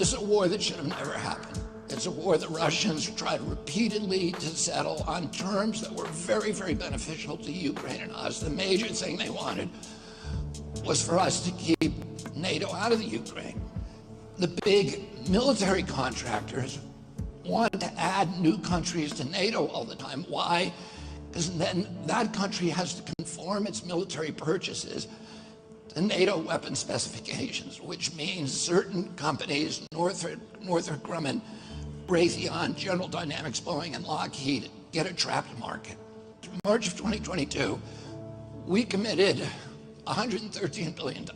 This is a war that should have never happened. It's a war the Russians tried repeatedly to settle on terms that were very, very beneficial to Ukraine and us. The major thing they wanted was for us to keep NATO out of the Ukraine. The big military contractors want to add new countries to NATO all the time. Why? Because then that country has to conform its military purchases to NATO weapon specifications, which means certain companies, Northrop Grumman, Raytheon, General Dynamics, Boeing, and Lockheed, get a trapped market. In March of 2022, we committed $113 billion.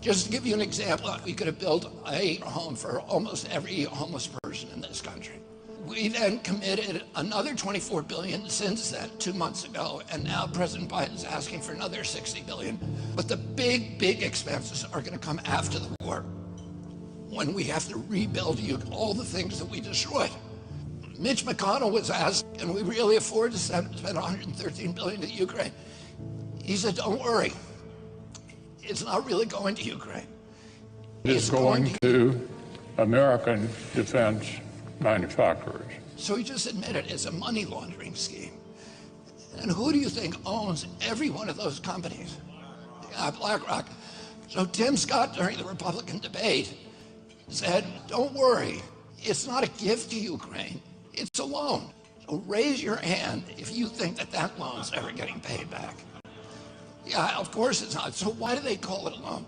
Just to give you an example, we could have built a home for almost every homeless person in this country. We then committed another $24 billion since then, 2 months ago, and now President Biden's asking for another $60 billion. But the big, big expenses are going to come after the war, when we have to rebuild all the things that we destroyed. Mitch McConnell was asked, can we really afford to spend $113 billion to Ukraine? He said, don't worry. It's not really going to Ukraine. It's going to American defense manufacturers. So he just admitted it's a money laundering scheme. And who do you think owns every one of those companies? BlackRock. So Tim Scott, during the Republican debate, said, don't worry, it's not a gift to Ukraine, it's a loan. So raise your hand if you think that that loan's ever getting paid back. Yeah, of course it's not. So why do they call it a loan?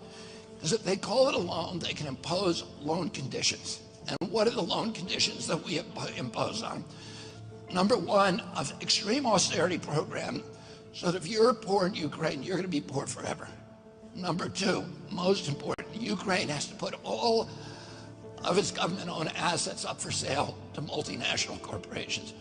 Because if they call it a loan, they can impose loan conditions. And what are the loan conditions that we impose on? Number one, an extreme austerity program, so that if you're poor in Ukraine, you're going to be poor forever. Number two, most important, Ukraine has to put all of its government-owned assets up for sale to multinational corporations,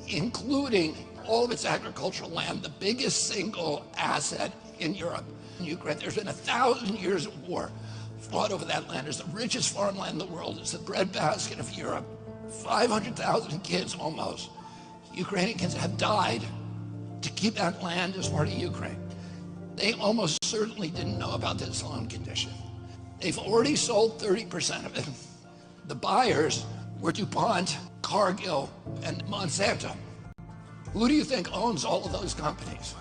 including all of its agricultural land, the biggest single asset in Europe. In Ukraine, there's been 1,000 years of war fought over that land. It's the richest farmland in the world. It's the breadbasket of Europe. 500,000 kids almost, Ukrainians, have died to keep that land as part of Ukraine. They almost certainly didn't know about this loan condition. They've already sold 30% of it. The buyers were DuPont, Cargill, and Monsanto. Who do you think owns all of those companies?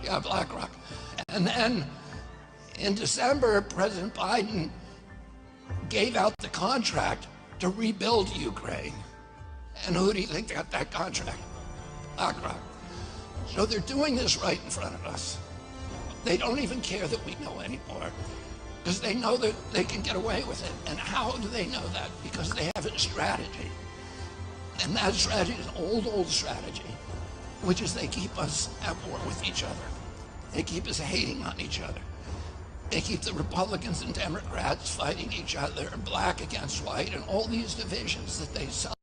Yeah, BlackRock. And then in December, President Biden gave out the contract to rebuild Ukraine. And who do you think got that contract? BlackRock. So they're doing this right in front of us. They don't even care that we know anymore, because they know that they can get away with it. And how do they know that? Because they have a strategy. And that strategy is an old strategy, which is they keep us at war with each other. They keep us hating on each other. They keep the Republicans and Democrats fighting each other, black against white, and all these divisions that they sell